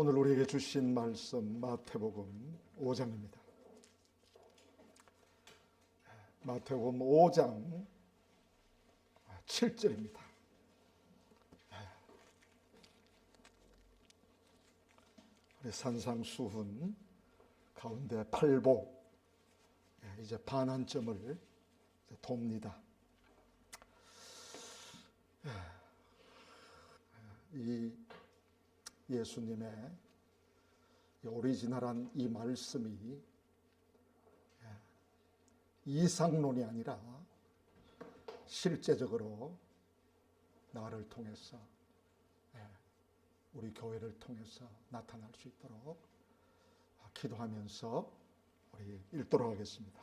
오늘 우리에게 주신 말씀 마태복음 5장입니다. 마태복음 5장 7절입니다. 우리 산상수훈 가운데 팔복 이제 반환점을 돕니다. 이 예수님의 오리지널한 이 말씀이 이상론이 아니라 실제적으로 나를 통해서 우리 교회를 통해서 나타날 수 있도록 기도하면서 우리 읽도록 하겠습니다.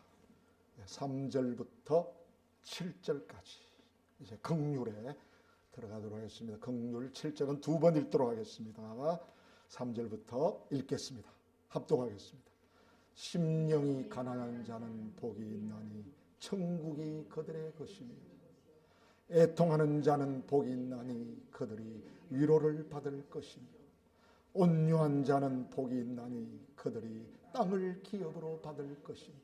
3절부터 7절까지 이제 긍휼에 들어가도록 하겠습니다. 긍휼 7절은 두 번 읽도록 하겠습니다. 3절부터 읽겠습니다. 합독하겠습니다. 심령이 가난한 자는 복이 있나니 천국이 그들의 것이며 애통하는 자는 복이 있나니 그들이 위로를 받을 것이며 온유한 자는 복이 있나니 그들이 땅을 기업으로 받을 것이며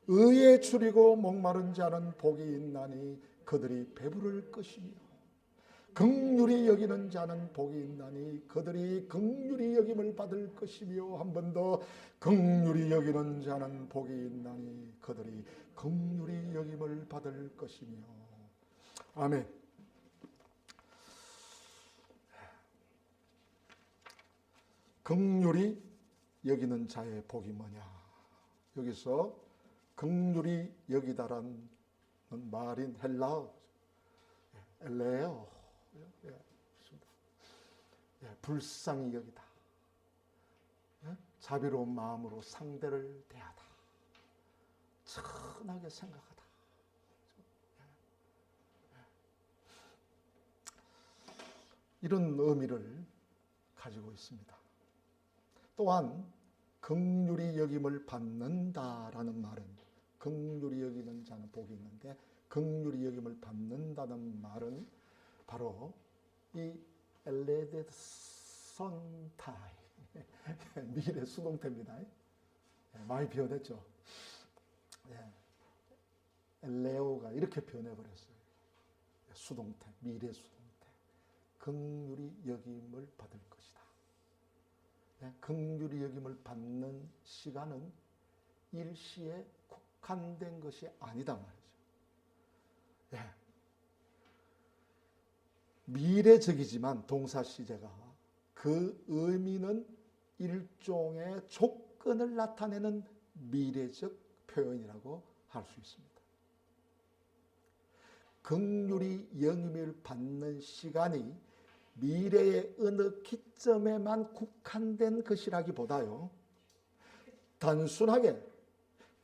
의에 줄이고 목마른 자는 복이 있나니 그들이 배부를 것이며 긍휼히 여기는 자는 복이 있나니 그들이 긍휼히 여김을 받을 것이며 한 번 더 긍휼히 여기는 자는 복이 있나니 그들이 긍휼히 여김을 받을 것이며 아멘. 긍휼히 여기는 자의 복이 뭐냐? 여기서 긍휼히 여기다라는 말인 헬라어 엘레오 불쌍히 여기다, 자비로운 마음으로 상대를 대하다, 천하게 생각하다. 이런 의미를 가지고 있습니다. 또한 긍휼히 여김을 받는다라는 말은 긍휼히 여기는 자는 복이 있는데 긍휼히 여김을 받는다는 말은 바로 이 엘레데선타이 미래 수동태입니다. 많이 변했죠. 엘레오가 이렇게 변해버렸어요. 수동태, 미래 수동태. 긍휼히 여김을 받을 것이다. 긍휼히 여김을 받는 시간은 일시에 국한된 것이 아니다 말이죠. 미래적이지만 동사 시제가 그 의미는 일종의 조건을 나타내는 미래적 표현이라고 할 수 있습니다. 긍휼히 여김을 받는 시간이 미래의 어느 기점에만 국한된 것이라기보다요, 단순하게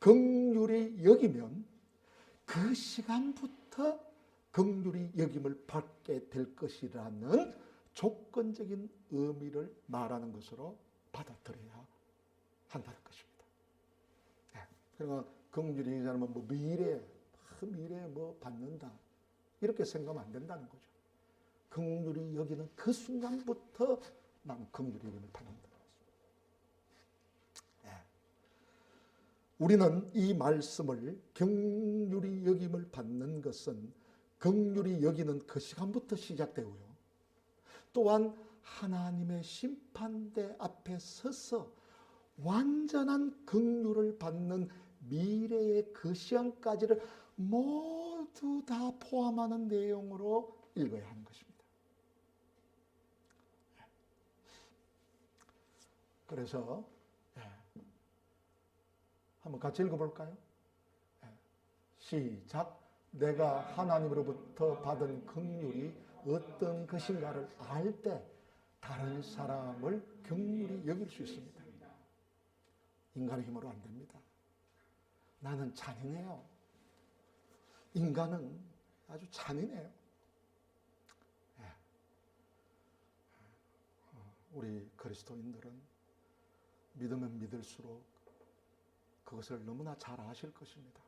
긍휼히 여기면 그 시간부터 긍휼히 여김을 받게 될 것이라는 조건적인 의미를 말하는 것으로 받아들여야 한다는 것입니다. 그러니까 긍휼히 여기자면 뭐 미래에 뭐 받는다 이렇게 생각하면 안 된다는 거죠. 긍휼히 여기는 그 순간부터 나는 긍휼히 여김을 받는다. 우리는 이 말씀을 긍휼히 여김을 받는 것은 긍휼히 여기는 그 시간부터 시작되고요. 또한 하나님의 심판대 앞에 서서 완전한 긍휼을 받는 미래의 그 시간까지를 모두 다 포함하는 내용으로 읽어야 하는 것입니다. 그래서 한번 같이 읽어볼까요? 시작. 내가 하나님으로부터 받은 긍휼이 어떤 것인가를 알 때 다른 사람을 긍휼히 여길 수 있습니다. 인간의 힘으로 안 됩니다. 나는 잔인해요. 인간은 아주 잔인해요. 우리 그리스도인들은 믿으면 믿을수록 그것을 너무나 잘 아실 것입니다.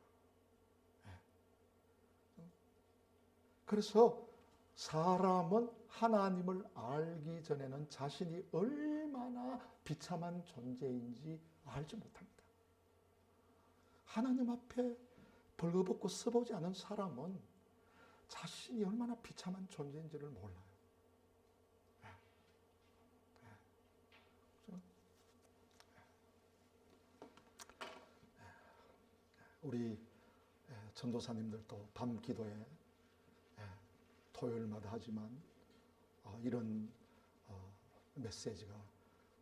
그래서 사람은 하나님을 알기 전에는 자신이 얼마나 비참한 존재인지 알지 못합니다. 하나님 앞에 벌거벗고 서보지 않은 사람은 자신이 얼마나 비참한 존재인지를 몰라요. 우리 전도사님들도 밤 기도에 토요일마다 하지만 이런 메시지가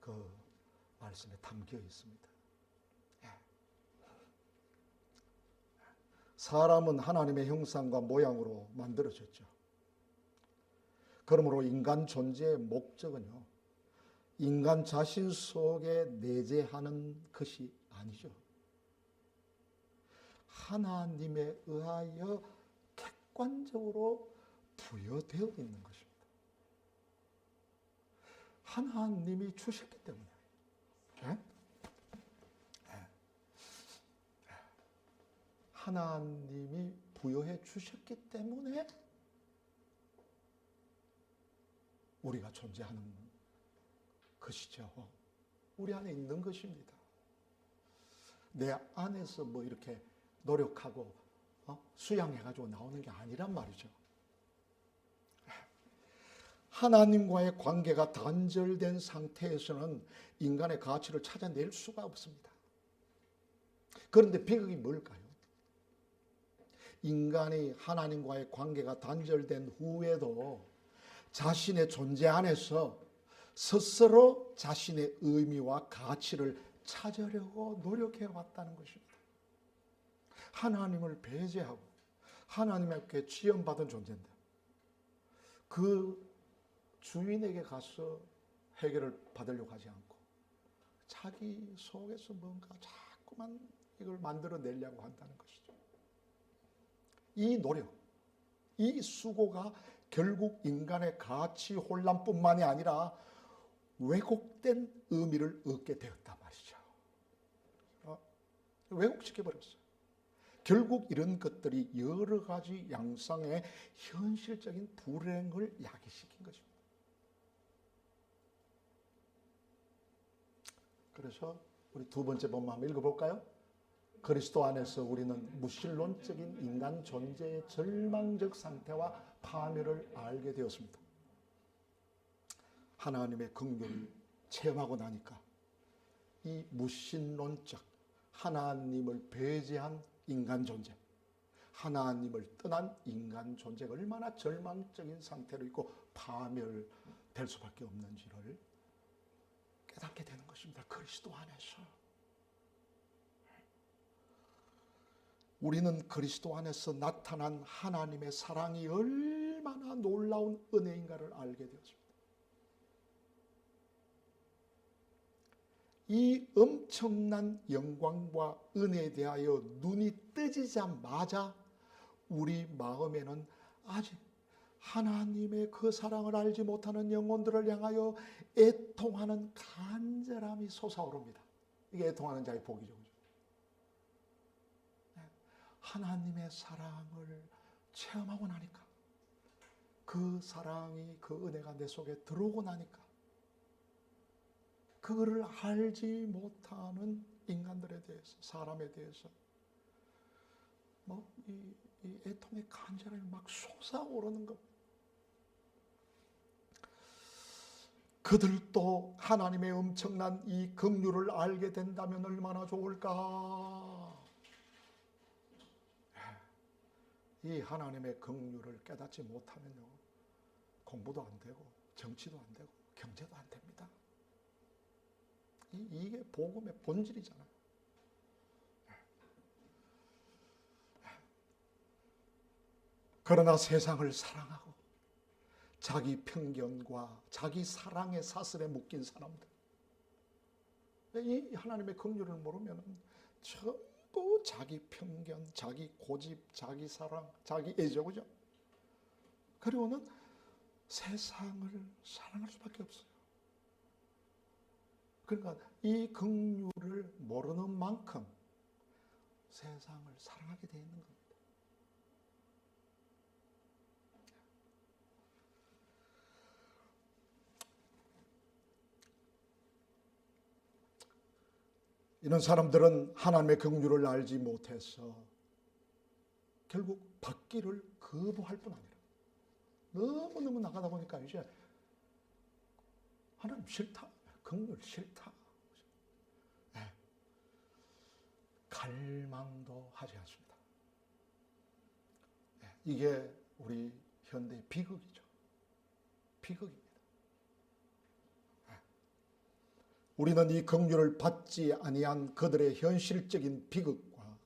그 말씀에 담겨 있습니다. 사람은 하나님의 형상과 모양으로 만들어졌죠. 그러므로 인간 존재의 목적은요, 인간 자신 속에 내재하는 것이 아니죠. 하나님에 의하여 객관적으로 부여되어 있는 것입니다. 하나님이 주셨기 때문에. 하나님이 부여해 주셨기 때문에 우리가 존재하는 것이죠. 우리 안에 있는 것입니다. 내 안에서 뭐 이렇게 노력하고 수양해가지고 나오는 게 아니란 말이죠. 하나님과의 관계가 단절된 상태에서는 인간의 가치를 찾아낼 수가 없습니다. 그런데 비극이 뭘까요? 인간이 하나님과의 관계가 단절된 후에도 자신의 존재 안에서 스스로 자신의 의미와 가치를 찾으려고 노력해 왔다는 것입니다. 하나님을 배제하고 하나님께 지원받은 존재인데 그 주인에게 가서 해결을 받으려고 하지 않고 자기 속에서 뭔가 자꾸만 이걸 만들어내려고 한다는 것이죠. 이 노력, 이 수고가 결국 인간의 가치 혼란뿐만이 아니라 왜곡된 의미를 얻게 되었단 말이죠. 왜곡시켜버렸어요. 결국 이런 것들이 여러 가지 양상의 현실적인 불행을 야기시킨 것입니다. 그래서 우리 두 번째 본문 한번 읽어볼까요? 그리스도 안에서 우리는 무신론적인 인간 존재의 절망적 상태와 파멸을 알게 되었습니다. 하나님의 긍휼을 체험하고 나니까 이 무신론적 하나님을 배제한 인간 존재, 하나님을 떠난 인간 존재가 얼마나 절망적인 상태로 있고 파멸될 수밖에 없는지를 깨닫게 되는 것입니다. 그리스도 안에서. 우리는 그리스도 안에서 나타난 하나님의 사랑이 얼마나 놀라운 은혜인가를 알게 되었습니다. 이 엄청난 영광과 은혜에 대하여 눈이 뜨지자마자 우리 마음에는 아직 하나님의 그 사랑을 알지 못하는 영혼들을 향하여 애통하는 간절함이 솟아오릅니다. 이게 애통하는 자의 복이죠. 하나님의 사랑을 체험하고 나니까, 그 사랑이, 그 은혜가 내 속에 들어오고 나니까 그거를 알지 못하는 인간들에 대해서, 사람에 대해서 이 애통의 간절함이 막 솟아오르는 것. 그들도 하나님의 엄청난 이 긍휼을 알게 된다면 얼마나 좋을까. 이 하나님의 긍휼을 깨닫지 못하면요, 공부도 안 되고 정치도 안 되고 경제도 안 됩니다. 이게 복음의 본질이잖아요. 그러나 세상을 사랑하고 자기 편견과 자기 사랑의 사슬에 묶인 사람들, 이 하나님의 긍휼을 모르면 전부 자기 편견, 자기 고집, 자기 사랑, 자기 애죠, 그죠? 그리고는 세상을 사랑할 수밖에 없어요. 그러니까 이 긍휼을 모르는 만큼 세상을 사랑하게 되어 있는 겁니다. 이런 사람들은 하나님의 긍휼을 알지 못해서 결국 받기를 거부할 뿐 아니라 너무너무 나가다 보니까 이제 하나님 싫다, 긍휼 싫다, 갈망도 하지 않습니다. 이게 우리 현대의 비극이죠. 비극입니다. 우리는 이 긍휼을 받지 아니한 그들의 현실적인 비극과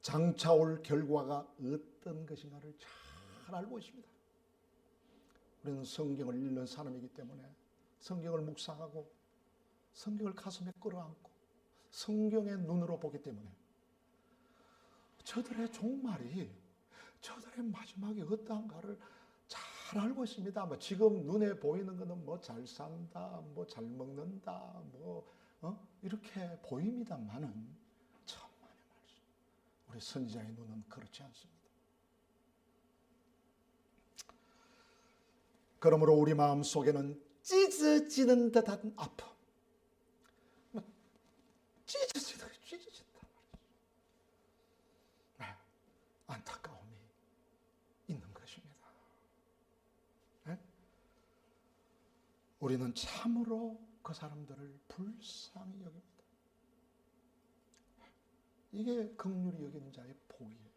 장차 올 결과가 어떤 것인가를 잘 알고 있습니다. 우리는 성경을 읽는 사람이기 때문에 성경을 묵상하고 성경을 가슴에 끌어안고 성경의 눈으로 보기 때문에 저들의 종말이, 저들의 마지막이 어떠한가를 잘 알고 있습니다. 뭐 지금 눈에 보이는 것은 뭐 잘 산다, 뭐 잘 먹는다, 뭐 이렇게 보입니다만은 천만의 말씀, 우리 선지자의 눈은 그렇지 않습니다. 그러므로 우리 마음 속에는 찢어지는 듯한 아픔, 찢어진다 말이죠. 안타까움이 있는 것입니다. 우리는 참으로 그 사람들을 불쌍히 여깁니다. 이게 긍휼히 여기는 자의 복이에요.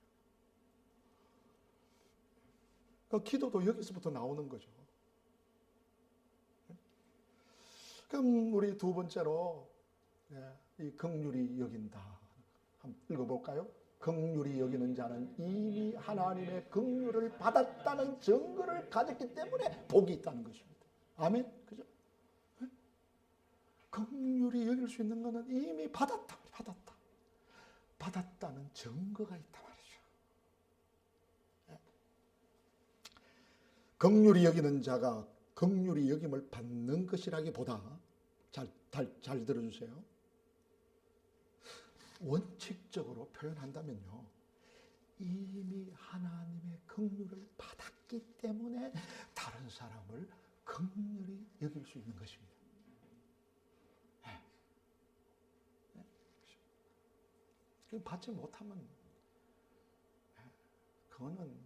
그 기도도 여기서부터 나오는 거죠. 그럼 우리 두 번째로 이 긍휼히 여긴다. 한번 읽어볼까요? 긍휼히 여기는 자는 이미 하나님의 긍휼을 받았다는 증거를 가졌기 때문에 복이 있다는 것입니다. 아멘. 그죠? 긍휼히 여길 수 있는 것은 이미 받았다는 증거가 있단 말이죠. 긍휼히 여기는 자가 긍휼히 여김을 받는 것이라기보다 잘 들어주세요. 원칙적으로 표현한다면요, 이미 하나님의 긍휼을 받았기 때문에 다른 사람을 긍휼히 여길 수 있는 것입니다. 받지 못하면 그거는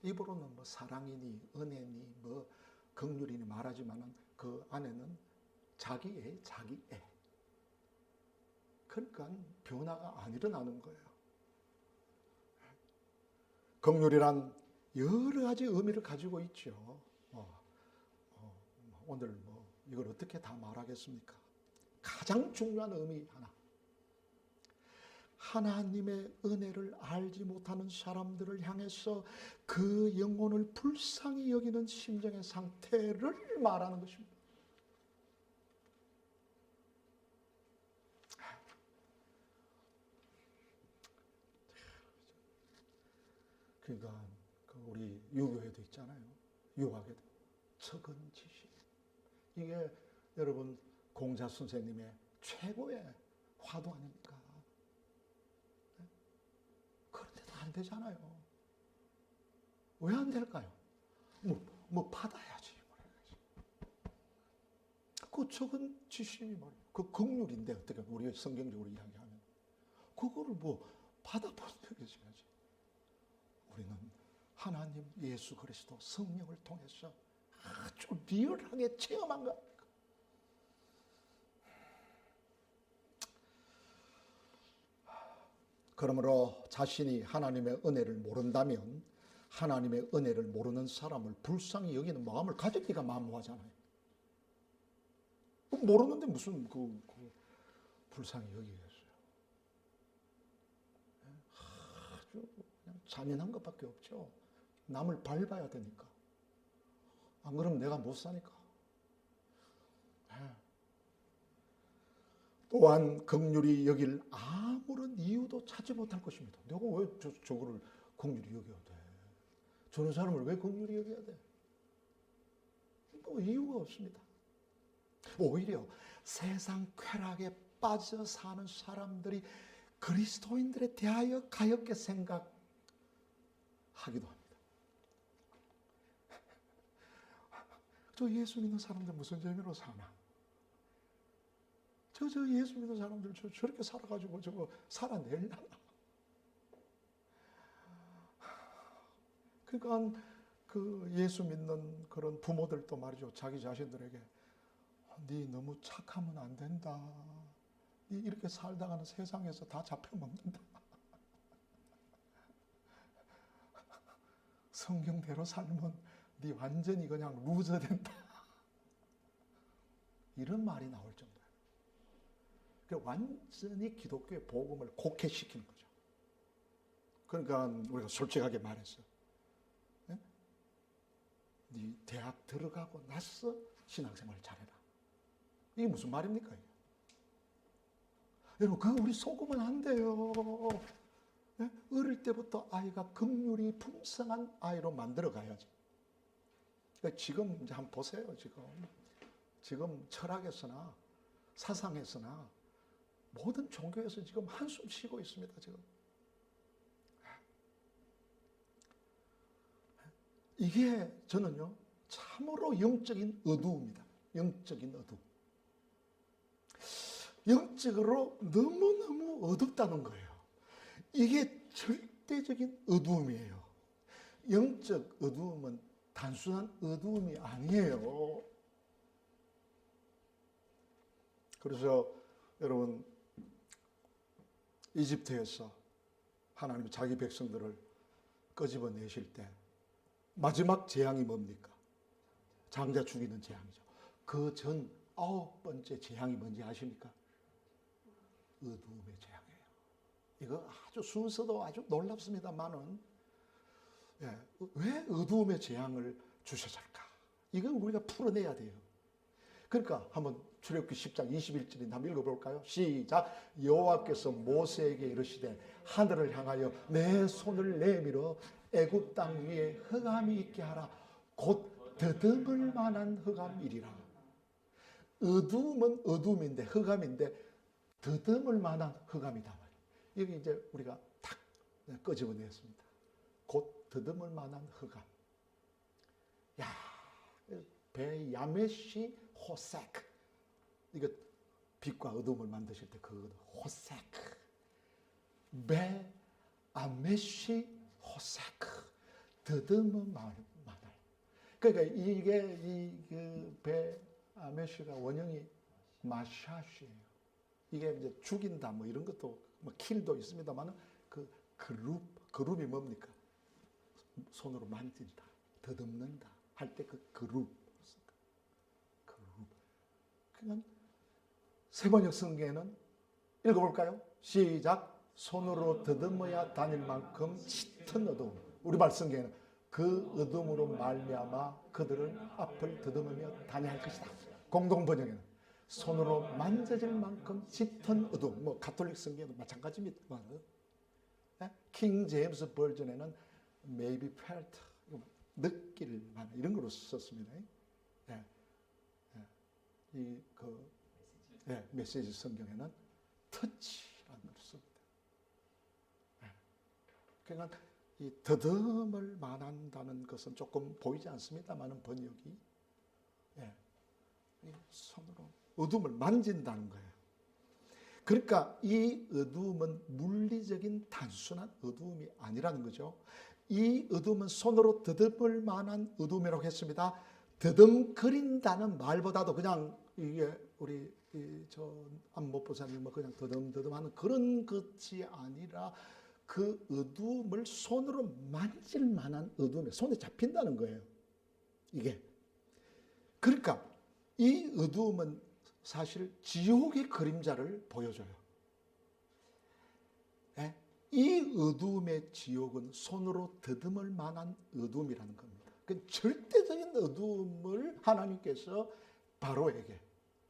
입으로는 뭐 사랑이니 은혜니 뭐 긍휼이니 말하지만은 그 안에는 자기애. 그러니까 변화가 안 일어나는 거예요. 긍휼이란 여러 가지 의미를 가지고 있죠. 오늘 뭐 이걸 어떻게 다 말하겠습니까? 가장 중요한 의미 하나. 하나님의 은혜를 알지 못하는 사람들을 향해서 그 영혼을 불쌍히 여기는 심정의 상태를 말하는 것입니다. 그러니까 우리 유교에도 있잖아요. 유학에도 측은지심. 이게 여러분 공자 선생님의 최고의 화두 아닙니까? 그런데도 안 되잖아요. 왜 안 될까요? 뭐 받아야지. 그 측은지심이 말이에요. 그 긍휼인데 어떻게 우리가 성경적으로 이야기하면 그거를 뭐 받아본 적이 있어야지. 우리는 하나님 예수 그리스도 성령을 통해서 아주 리얼하게 체험한 것. 그러므로 자신이 하나님의 은혜를 모른다면 하나님의 은혜를 모르는 사람을 불쌍히 여기는 마음을 가졌기가 만무하잖아요. 모르는데 무슨 그 불쌍히 여기겠어요. 아주 그냥 잔인한 것밖에 없죠. 남을 밟아야 되니까. 안 그러면 내가 못 사니까. 또한 긍휼히 여길 아무런 이유도 찾지 못할 것입니다. 내가 왜 저거를 긍휼히 여겨야 돼? 저런 사람을 왜 긍휼히 여겨야 돼? 뭐 이유가 없습니다. 오히려 세상 쾌락에 빠져 사는 사람들이 그리스도인들에 대하여 가엾게 생각하기도 합니다. 저 예수 믿는 사람들 무슨 재미로 사나? 저 예수 믿는 사람들 저렇게 살아가지고 저거 살아내려나? 그러니까 그 예수 믿는 그런 부모들도 말이죠. 자기 자신들에게 네 너무 착하면 안 된다. 네 이렇게 살다가는 세상에서 다 잡혀먹는다. 성경대로 살면 네 완전히 그냥 루저 된다. 이런 말이 나올 정도예요. 완전히 기독교의 복음을 곡해시키는 거죠. 그러니까 우리가 솔직하게 말했어요. 네? 네 대학 들어가고 나서 신앙생활 잘해라. 이게 무슨 말입니까? 이게? 여러분 그거 우리 속으면 안 돼요. 네? 어릴 때부터 아이가 긍휼이 풍성한 아이로 만들어 가야지. 그러니까 지금 이제 한번 보세요. 지금 철학에서나 사상에서나 모든 종교에서 지금 한숨 쉬고 있습니다. 지금 이게 저는요 참으로 영적인 어두움이다. 영적인 어두움. 영적으로 너무너무 어둡다는 거예요. 이게 절대적인 어두움이에요. 영적 어두움은 단순한 어두움이 아니에요. 그래서 여러분 이집트에서 하나님이 자기 백성들을 끄집어내실 때 마지막 재앙이 뭡니까? 장자 죽이는 재앙이죠. 그 전 9번째 재앙이 뭔지 아십니까? 어두움의 재앙이에요. 이거 아주 순서도 아주 놀랍습니다만은 왜 어두움의 재앙을 주셨을까? 이건 우리가 풀어내야 돼요. 그러니까 한번 출애굽기 10장 21절인데 한번 읽어볼까요? 시작. 여호와께서 모세에게 이르시되 하늘을 향하여 내 손을 내밀어 애굽 땅 위에 흑암이 있게 하라. 곧 더듬을 만한 흑암이리라. 어두움은 어두움인데 흑암인데 더듬을 만한 흑암이다. 여기 이제 우리가 탁 끄집어냈습니다. 곧 더듬을 만한 흑암. 야, 배 야메시 호세크. 이거 빛과 어둠을 만드실 때 그 호세크. 배 아메시 호세크. 더듬을 만한. 그러니까 이게 배 아메시가 원형이 마샤시예요. 이게 이제 죽인다 뭐 이런 것도 뭐 킬도 있습니다만은 그 그룹이 뭡니까? 손으로 만진다, 더듬는다 할 때 그 그룹. 그러니까 세번역 성경에는 읽어볼까요? 시작. 손으로 더듬어야 다닐 만큼 짙은 어두움. 우리말 성경에는 그 어둠으로 말미암아 그들은 앞을 더듬으며 다녀할 것이다. 공동 번역에는 손으로 만져질 만큼 짙은 어둠. 뭐 가톨릭 성경에도 마찬가지입니다. 킹 제임스 버전에는 maybe felt, 느낄 만한 이런 걸로 썼습니다. 메시지 성경에는 터치라는 걸 씁니다. 그러니까 이 더듬을 만한다는 것은 조금 보이지 않습니다만은 번역이 손으로 어둠을 만진다는 거예요. 그러니까 이 어둠은 물리적인 단순한 어둠이 아니라는 거죠. 이 어둠은 손으로 더듬을 만한 어둠이라고 했습니다. 더듬거린다는 말보다도 그냥 이게 우리 저 안목보사님 뭐 그냥 더듬더듬하는 그런 것이 아니라 그 어둠을 손으로 만질 만한 어둠에 손에 잡힌다는 거예요. 이게 그러니까 이 어둠은 사실 지옥의 그림자를 보여줘요. 이 어둠의 지옥은 손으로 더듬을 만한 어둠이라는 겁니다. 그 절대적인 어둠을 하나님께서 바로에게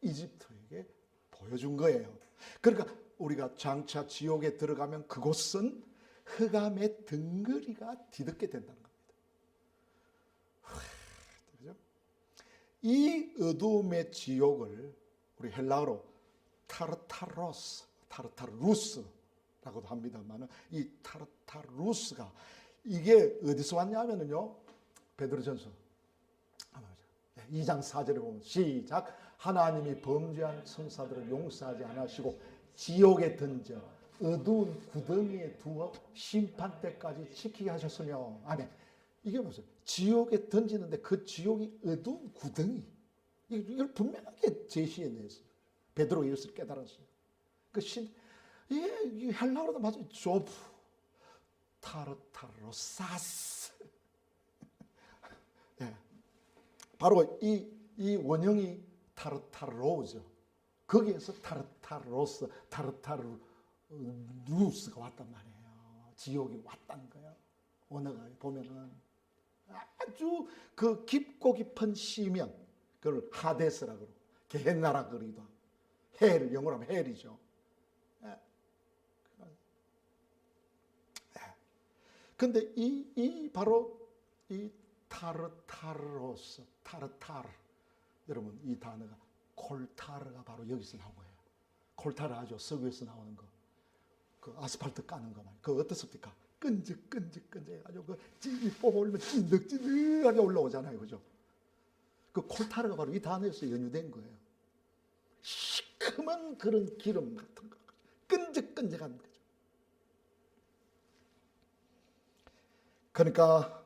이집트에게 보여준 거예요. 그러니까 우리가 장차 지옥에 들어가면 그곳은 흑암의 덩어리가 뒤덮게 된다는 겁니다. 그렇죠? 이 어둠의 지옥을 우리 헬라어로 타르타루스라고도 합니다만 이 타르타루스가 이게 어디서 왔냐면요. 베드로전서 2장 4절에 보면 시작. 하나님이 범죄한 성사들을 용서하지 않으시고 지옥에 던져 어두운 구덩이에 두어 심판 때까지 지키게 하셨으며. 아멘. 이게 무슨 지옥에 던지는데 그 지옥이 어두운 구덩이. 이걸 분명하게 제시해냈어요. 베드로가 이것을 깨달았어요. 그 이게 헬라어로도 맞아요. 조프, 타르타로사스. 예. 바로 이 원형이 타르타로죠. 거기에서 타르타로스, 타르타루스가 왔단 말이에요. 지옥이 왔다는 거예요. 언어가 보면은 아주 그 깊고 깊은 시면, 그걸 하데스라고 그러고 게헨나라 그러기도 하고, 헬, 영어로 하면 헬이죠. 근데 바로 이 타르타로스, 타르타르, 여러분 이 단어가 콜타르가 바로 여기서 나온 거예요. 콜타르 아죠? 서구에서 나오는 거. 그 아스팔트 까는 거 말이에요. 그거 어떻습니까? 끈적끈적 해가지고 그 찌 뽑아올리면 찐득찐득하게 올라오잖아요. 그죠? 그 콜타르가 바로 이 단어에서 연유된 거예요. 시큼한 그런 기름 같은 거. 끈적끈적한 거죠. 그러니까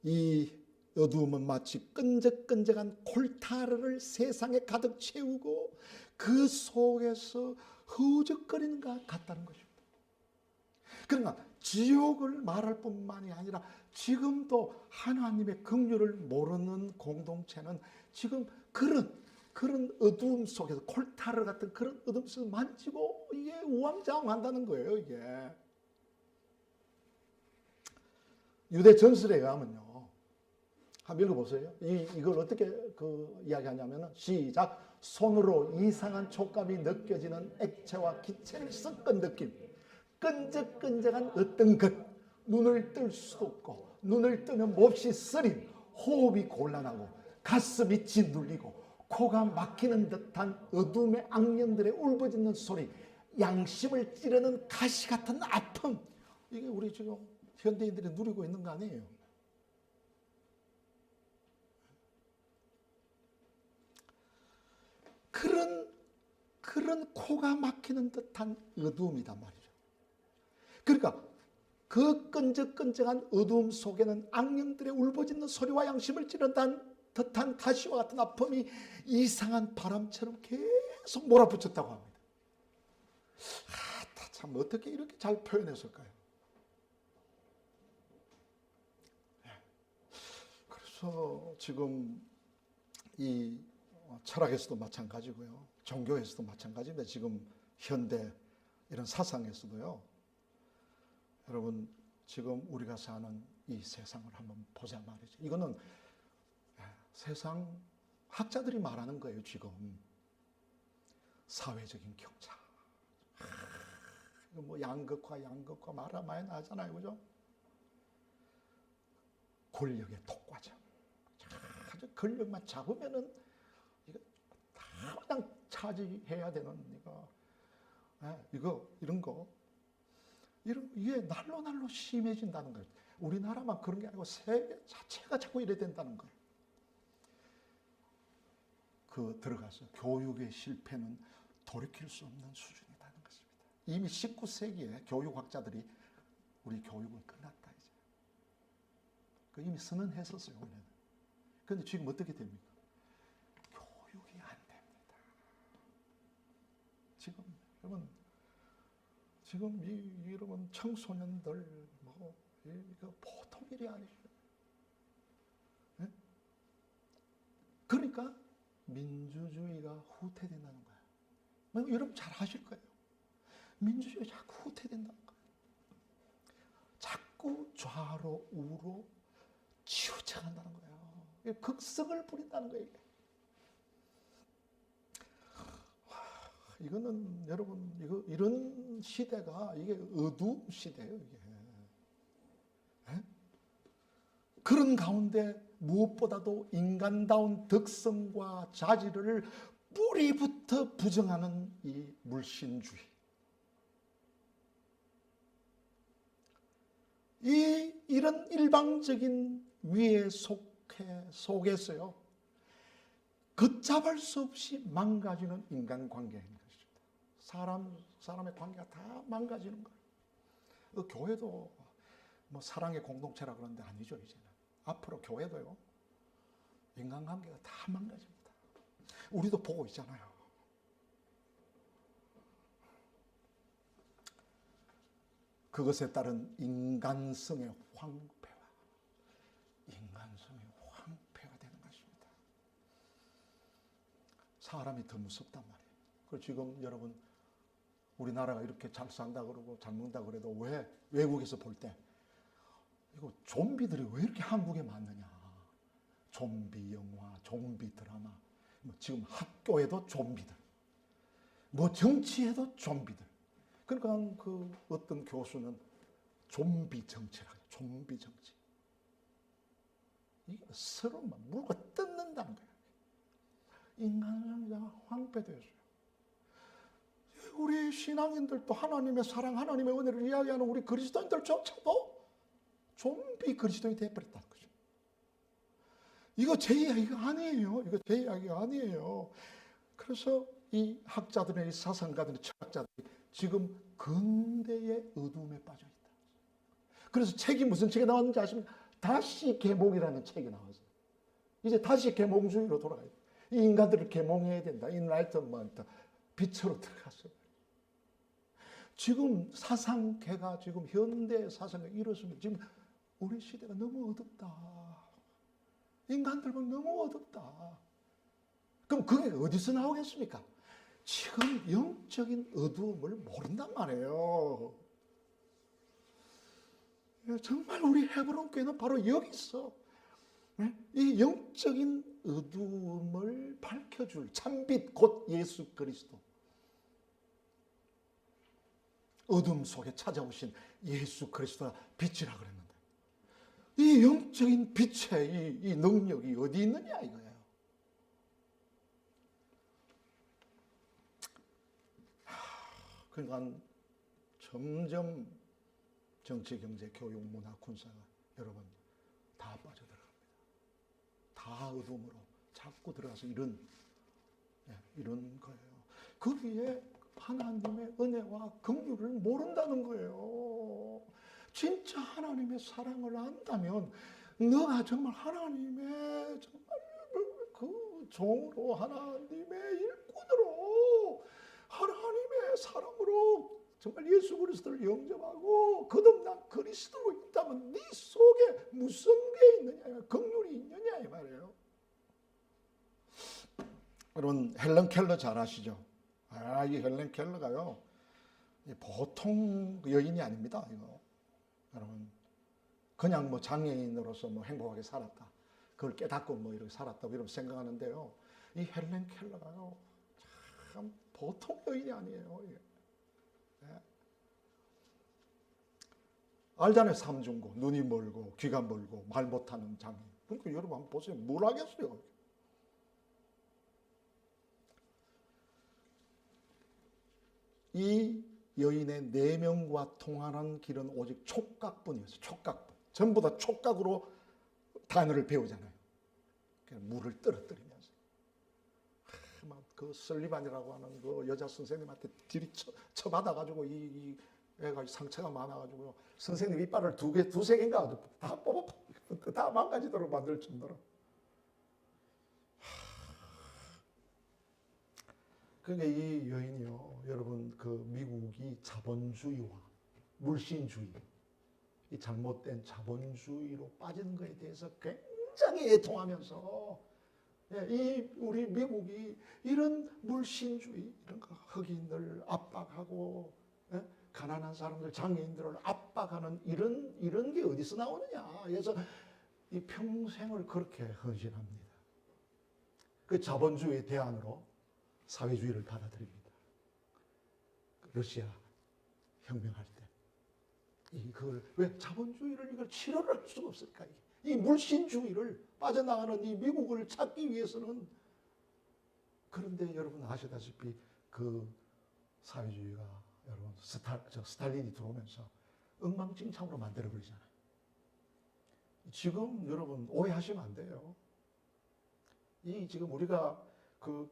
이 어두움은 마치 끈적끈적한 콜타르를 세상에 가득 채우고 그 속에서 흐적거리는 것 같다는 것입니다. 그러나 지옥을 말할 뿐만이 아니라 지금도 하나님의 긍휼을 모르는 공동체는 지금 그런 어두움 속에서 콜타르 같은 그런 어둠 속에서 만지고 이게 우왕좌왕한다는 거예요. 이게 유대 전설에 의하면요. 한번 읽어보세요. 이걸 어떻게 이야기하냐면 시작. 손으로 이상한 촉감이 느껴지는 액체와 기체를 섞은 느낌. 끈적끈적한 어떤 것. 눈을 뜰 수도 없고 눈을 뜨면 몹시 쓰림. 호흡이 곤란하고 가슴이 짓눌리고 코가 막히는 듯한 어둠의 악령들의 울부짖는 소리. 양심을 찌르는 가시 같은 아픔. 이게 우리 지금 현대인들이 누리고 있는 거 아니에요. 그런 코가 막히는 듯한 어두움이단 말이죠. 그러니까 그 끈적끈적한 어두움 속에는 악령들의 울부짖는 소리와 양심을 찌르는 듯한 가시와 같은 아픔이 이상한 바람처럼 계속 몰아붙였다고 합니다. 참 어떻게 이렇게 잘 표현했을까요? 그래서 지금 이 철학에서도 마찬가지고요. 종교에서도 마찬가지입니다. 지금 현대 이런 사상에서도요. 여러분 지금 우리가 사는 이 세상을 한번 보자 말이죠. 이거는 세상 학자들이 말하는 거예요. 지금 사회적인 경차. 뭐 양극화 말아 많이 나잖아요. 그죠? 권력의 독과점. 아주 권력만 잡으면은 이거 다 그냥 차지해야 되는 이게 날로 심해진다는 거예요. 우리나라만 그런 게 아니고 세계 자체가 자꾸 이래 된다는 거예요. 들어가서 교육의 실패는 돌이킬 수 없는 수준이라는 것입니다. 이미 19세기에 교육학자들이 우리 교육은 끝났다 이제. 이미 선언했었어요. 그런데 지금 어떻게 됩니까? 교육이 안 됩니다. 지금 여러분 청소년들 이거 보통 일이 아니죠. 네? 그러니까 민주주의가 후퇴된다는 거예요. 여러분 잘 아실 거예요. 민주주의가 자꾸 후퇴된다는 거예요. 자꾸 좌로 우로 치우쳐간다는 거예요. 극성을 부린다는 거예요. 이거는 여러분 이런 시대가 이게 어두운 시대예요. 이게. 네? 그런 가운데 무엇보다도 인간다운 덕성과 자질을 뿌리부터 부정하는 이 물신주의. 이런 일방적인 위에 속에서요. 걷잡을 수 없이 망가지는 인간관계인 것입니다. 사람의 관계가 다 망가지는 거예요. 그 교회도 뭐 사랑의 공동체라 그러는데 아니죠. 이제는 앞으로 교회도요, 인간관계가 다 망가집니다. 우리도 보고 있잖아요. 그것에 따른 인간성의 황폐가 되는 것입니다. 사람이 더 무섭단 말이에요. 그 지금 여러분, 우리나라가 이렇게 잘 산다 그러고 잘 먹는다 그래도 왜 외국에서 볼 때 이거 좀비들이 왜 이렇게 한국에 많느냐? 좀비 영화, 좀비 드라마, 지금 학교에도 좀비들, 뭐 정치에도 좀비들. 그러니까 그 어떤 교수는 좀비 정치라고 해요. 좀비 정치. 이게 서로 막 물고 뜯는다는 거예요. 인간성이 황폐되었어요. 우리 신앙인들도 하나님의 사랑, 하나님의 은혜를 이야기하는 우리 그리스도인들조차도 좀비 그리스도인이 되어버렸다는 거죠. 이거 제 이야기가 아니에요. 이거 제 이야기가 아니에요. 그래서 이 학자들의 사상가들의 철학자들이 지금 근대의 어둠에 빠져 있다. 그래서 책이 무슨 책이 나왔는지 아십니까? 다시 계몽이라는 책이 나왔어요. 이제 다시 계몽주의로 돌아가야 돼. 이 인간들을 계몽해야 된다. 인라이트먼트, 빛으로 들어갔어요. 지금 사상계가 지금 현대 사상이 이렇습니다. 지금 우리 시대가 너무 어둡다. 인간들 보면 너무 어둡다. 그럼 그게 어디서 나오겠습니까? 지금 영적인 어두움을 모른단 말이에요. 정말 우리 헤브론 교회는 바로 여기 있어. 이 영적인 어두움을 밝혀줄 참빛 곧 예수 그리스도. 어둠 속에 찾아오신 예수 그리스도가 빛이라 그랬는데 이 영적인 빛의 이 능력이 어디 있느냐 이거예요. 그러니까 점점 정치, 경제, 교육, 문화, 군사가 여러분 다 빠져들어갑니다. 다 어둠으로 자꾸 들어가서 이런 거예요. 거기에 하나님의 은혜와 긍휼을 모른다는 거예요. 진짜 하나님의 사랑을 안다면 너가 정말 하나님의 정말 그 종으로 하나님의 일꾼으로 하나님의 사람으로 정말 예수 그리스도를 영접하고 거듭난 그리스도로 있다면 네 속에 무슨 게 있느냐, 긍휼이 있느냐 이 말이에요. 여러분 헬런 켈러 잘 아시죠? 이 헬런 켈러가요 보통 여인이 아닙니다. 이거 여러분 그냥 뭐 장애인으로서 뭐 행복하게 살았다, 그걸 깨닫고 뭐 이렇게 살았다 이렇게 생각하는데요. 이 헬런 켈러가요 참 보통 여인이 아니에요. 네. 알잖아요. 삼중고, 눈이 멀고 귀가 멀고 말 못하는 장애인. 그러니까 여러분 한번 보세요. 뭘 하겠어요. 이 여인의 4명과 통하는 길은 오직 촉각뿐이었어요. 촉각뿐. 전부 다 촉각으로 단어를 배우잖아요. 물을 떨어뜨리면서. 그 설리반이라고 하는 그 여자 선생님한테 들이 쳐받아가지고 이 애가 상처가 많아가지고 선생님 이빨을 두세 개인가 다 뽑아 다 망가지도록 만들 정도로. 그러니까 이 여인이요, 여러분 그 미국이 자본주의와 물신주의, 이 잘못된 자본주의로 빠지는 것에 대해서 굉장히 애통하면서 이 우리 미국이 이런 물신주의, 이런 거 흑인들 압박하고 가난한 사람들, 장애인들을 압박하는 이런 게 어디서 나오느냐. 그래서 이 평생을 그렇게 헌신합니다. 그 자본주의 대안으로 사회주의를 받아들입니다. 러시아 혁명할 때 이걸 왜 자본주의를 이걸 치료를 할 수가 없을까? 이 물신주의를 빠져나가는 이 미국을 찾기 위해서는. 그런데 여러분 아시다시피 그 사회주의가 여러분 스탈린이 들어오면서 엉망진창으로 만들어 버리잖아요. 지금 여러분 오해하시면 안 돼요. 이 지금 우리가 그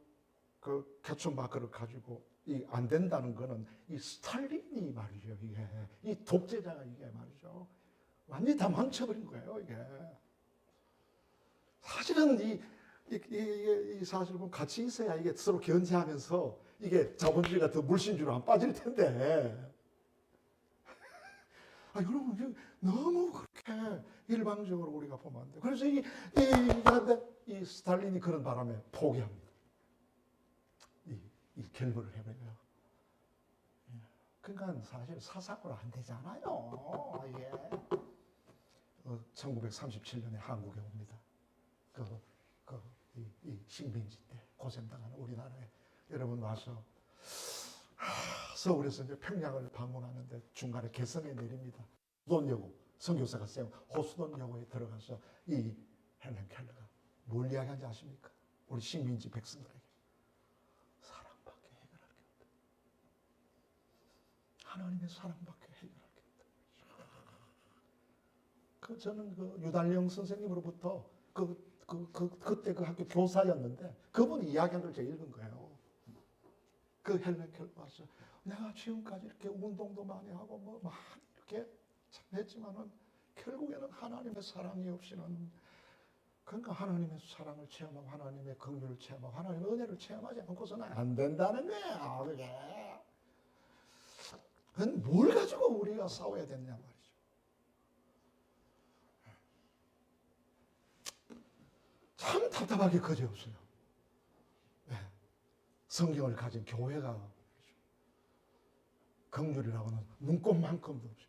개천 마크를 가지고 이 안 된다는 거는 이 스탈린이 말이죠. 이게 이 독재자가 이게 말이죠. 완전히 다 망쳐버린 거예요. 이게 사실은 이 사실 보면 같이 있어야 이게 서로 견제하면서 이게 자본주의가 더 물씬주로 안 빠질 텐데. 여러분 너무 그렇게 일방적으로 우리가 보면 안 돼. 그래서 이 스탈린이 그런 바람에 포기합니다. 이 결부를 해버려요. 그러니까 사실 사상으로 안 되잖아요. 이게 1937년에 한국에 옵니다. 이 식민지 때 고생당하는 우리나라에 여러분 와서 서울에서 이제 평양을 방문하는데 중간에 개성에 내립니다. 호수돈여고 선교사가 세운 호수돈여고에 들어가서 이 헬렌 켈러가 뭘 이야기하는지 아십니까? 우리 식민지 백성들에게 사랑밖에 해결할 게 없다. 하나님의 사랑밖에 해결할 게 없다. 저는 유달령 선생님으로부터 그때 그 학교 교사였는데 그분이 이야기한 걸 제가 읽은 거예요. 그 헬렌 켈러 와서 내가 지금까지 이렇게 운동도 많이 하고 뭐 많이 이렇게 참 했지만은 결국에는 하나님의 사랑이 없이는 그러니까 하나님의 사랑을 체험하고 하나님의 긍휼을 체험하고 하나님의 은혜를 체험하지 않고서는 안 된다는 거야. 그게 그건 뭘 가지고 우리가 싸워야 되느냐 말이죠. 참 답답하게 그지없어요. 성경을 가진 교회가 긍휼이라고는 눈꼽만큼도 없이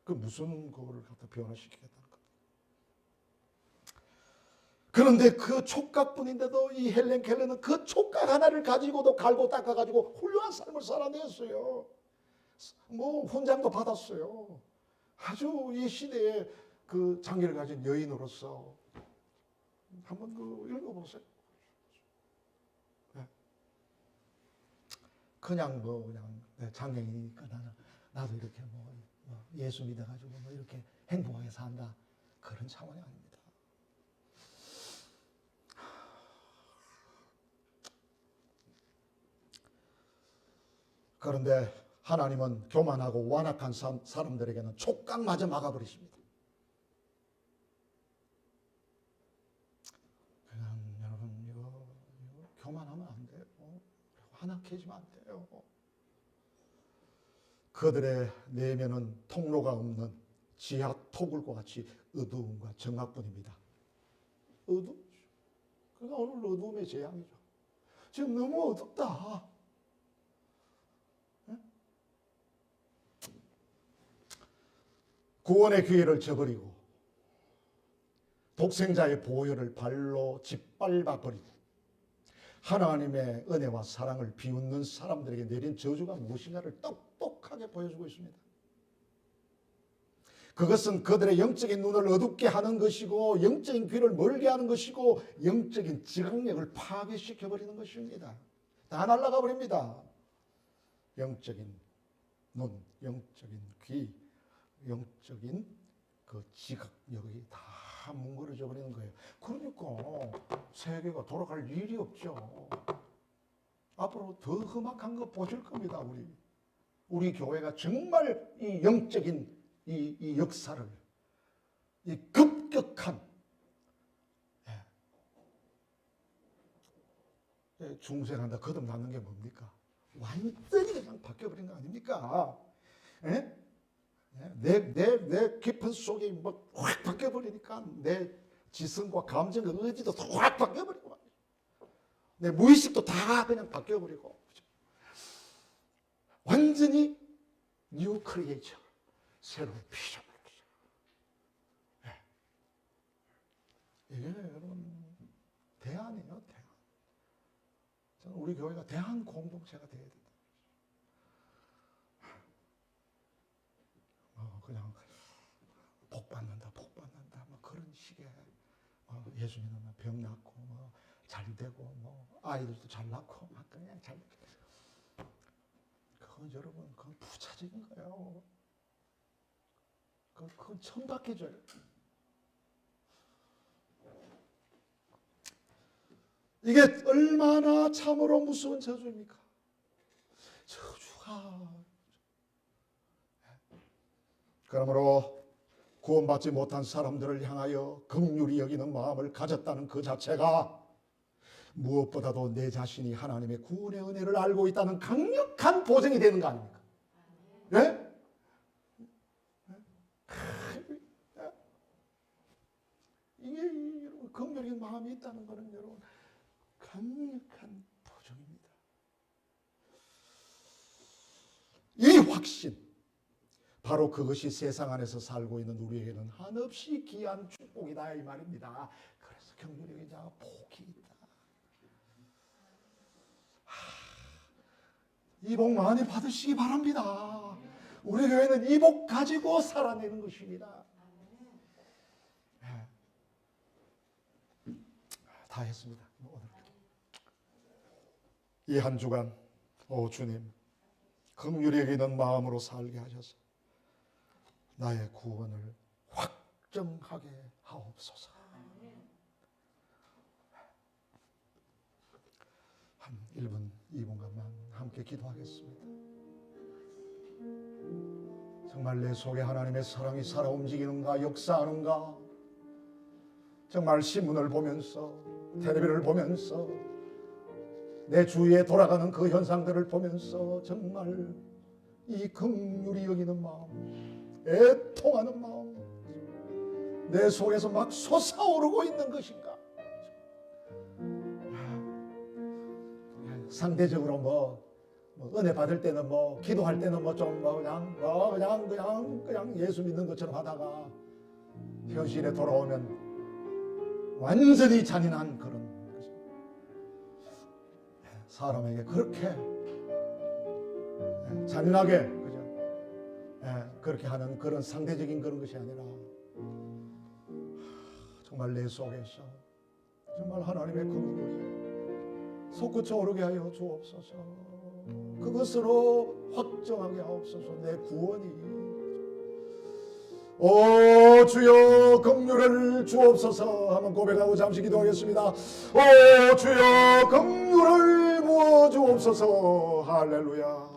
그 무슨 그거를 갖다 변화시키겠다는 겁니다. 그런데 그 촉각뿐인데도 이 헬렌 켈러는 그 촉각 하나를 가지고도 갈고 닦아가지고 훌륭한 삶을 살아냈어요. 뭐 훈장도 받았어요. 아주 이 시대에 그 장기를 가진 여인으로서 한번 읽어보세요. 그냥 장애인이니까 나도 이렇게 예수 믿어가지고 이렇게 행복하게 산다. 그런 차원이 아닙니다. 그런데 하나님은 교만하고 완악한 사람들에게는 촉각마저 막아버리십니다. 그냥 여러분 이거 교만하면 안 돼요. 완악해지면 안 돼요. 그들의 내면은 통로가 없는 지하 토굴과 같이 어두움과 정악뿐입니다. 어두움. 그러니까 오늘 어두움의 재앙이죠. 지금 너무 어둡다. 구원의 기회를 저버리고 독생자의 보혈을 발로 짓밟아 버리고 하나님의 은혜와 사랑을 비웃는 사람들에게 내린 저주가 무엇인가를 똑똑하게 보여주고 있습니다. 그것은 그들의 영적인 눈을 어둡게 하는 것이고 영적인 귀를 멀게 하는 것이고 영적인 지각력을 파괴시켜버리는 것입니다. 다 날아가 버립니다. 영적인 눈, 영적인 귀, 영적인 그 지각력이 다 뭉그러져 버리는 거예요. 그러니까 세계가 돌아갈 일이 없죠. 앞으로 더 험악한 거 보실 겁니다. 우리 교회가 정말 이 영적인 이 역사를 이 급격한 중생한다 거듭나는 게 뭡니까? 완전히 그냥 바뀌어버린 거 아닙니까? 내 깊은 속이 확 바뀌어버리니까 내 지성과 감정과 의지도 확 바뀌어버리고 내 무의식도 다 그냥 바뀌어버리고 완전히 뉴 크리에이션 새로운 피조물. 이게 여러분 대안이에요. 대안. 저는 우리 교회가 대안 공동체가 되어야 된다. 그냥 복 받는다 뭐 그런 식의 예수 믿으면 병 낫고 잘 되고 아이들도 잘 낳고 그냥 잘. 그건 여러분 그건 부차적인 거예요. 그건 천박해져요. 이게 얼마나 참으로 무서운 저주입니까? 저주가. 그러므로 구원받지 못한 사람들을 향하여 긍휼히 여기는 마음을 가졌다는 그 자체가 무엇보다도 내 자신이 하나님의 구원의 은혜를 알고 있다는 강력한 보증이 되는 거 아닙니까? 네? 이게 여러분 긍휼히 마음이 있다는 것은 여러분 강력한 보증입니다. 이 확신, 바로 그것이 세상 안에서 살고 있는 우리에게는 한없이 귀한 축복이다 이 말입니다. 그래서 긍휼히 여기는 자가 복이 있다. 이 복 많이 받으시기 바랍니다. 우리 교회는 이 복 가지고 살아내는 것입니다. 다 했습니다. 이 한 주간 오 주님 긍휼히 여기는 마음으로 살게 하셔서 나의 구원을 확정하게 하옵소서. 한 1분 2분간만 함께 기도하겠습니다. 정말 내 속에 하나님의 사랑이 살아 움직이는가, 역사하는가? 정말 신문을 보면서, 텔레비를 보면서, 내 주위에 돌아가는 그 현상들을 보면서 정말 이 긍휼히 여기는 마음, 애통하는 마음, 내 속에서 막 솟아오르고 있는 것인가? 상대적으로 뭐 은혜 받을 때는 뭐 기도할 때는 뭐 좀 그냥 예수 믿는 것처럼 하다가 현실에 돌아오면 완전히 잔인한 그런 것이 사람에게 그렇게 잔인하게 그렇게 하는 그런 상대적인 그런 것이 아니라 정말 내 속에서 정말 하나님의 긍휼이 솟구쳐 오르게 하여 주옵소서. 그것으로 확정하게 하옵소서. 내 구원이 오 주여 긍휼을 주옵소서. 한번 고백하고 잠시 기도하겠습니다. 오 주여 긍휼을 부어 주옵소서. 할렐루야.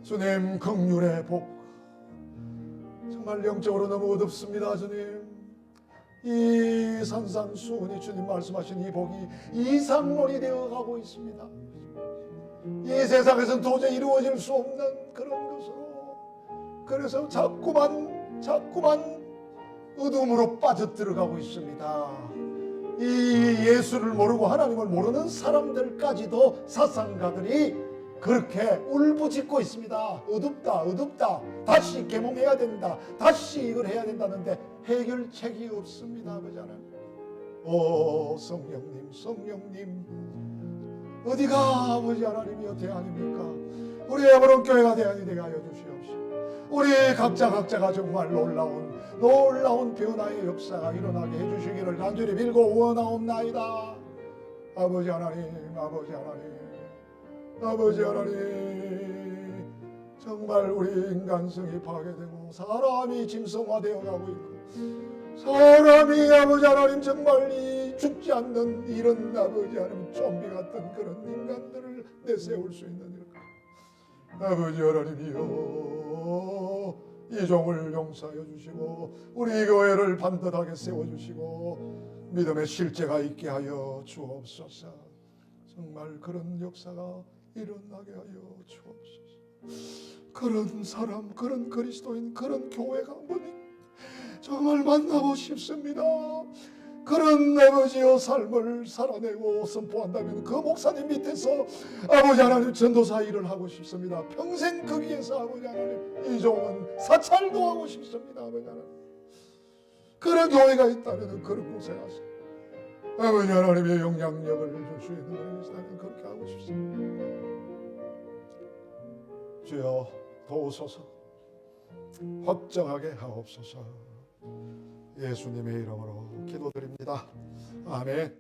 주님 긍휼의 복 정말 영적으로 너무 어둡습니다. 주님 이 산산수훈이 주님 말씀하신 이 복이 이상론이 되어가고 있습니다. 이 세상에서는 도저히 이루어질 수 없는 그런 것으로 그래서 자꾸만 어둠으로 빠져들어가고 있습니다. 이 예수를 모르고 하나님을 모르는 사람들까지도 사상가들이 그렇게 울부짖고 있습니다. 어둡다. 다시 계몽해야 된다. 다시 이걸 해야 된다는데 해결책이 없습니다. 아버지는 오 성령님 어디가 아버지 하나님이여 대안입니까? 우리 아버지 교회가 대안이 되게 하여 주시옵시고 우리 각자가 정말 놀라운 변화의 역사가 일어나게 해주시기를 간절히 빌고 원하옵나이다. 아버지 하나님 정말 우리 인간성이 파괴되고 사람이 짐승화되어 가고 있고 사람이 아버지 하나님 정말 이 죽지 않는 이런 아버지 하나님 좀비 같은 그런 인간들을 내세울 수 있는 일 아버지 하나님이여 이 종을 용서하여 주시고 우리 교회를 반듯하게 세워주시고 믿음의 실제가 있게 하여 주옵소서. 정말 그런 역사가 일어나게 하여 주옵소서. 그런 사람, 그런 그리스도인, 그런 교회가 뭐니 정말 만나고 싶습니다. 그런 아버지의 삶을 살아내고 선포한다면 그 목사님 밑에서 아버지 하나님 전도사 일을 하고 싶습니다. 평생 거기에서 아버지 하나님 이 종은 사찰도 하고 싶습니다. 아버지 하나님 그런 교회가 있다면 그런 곳에 가서 아버지 하나님의 영향력을 줄 수 있는 것이 있다면 그렇게 하고 싶습니다. 주여 도우소서. 확정하게 하옵소서. 예수님의 이름으로 기도드립니다. 아멘.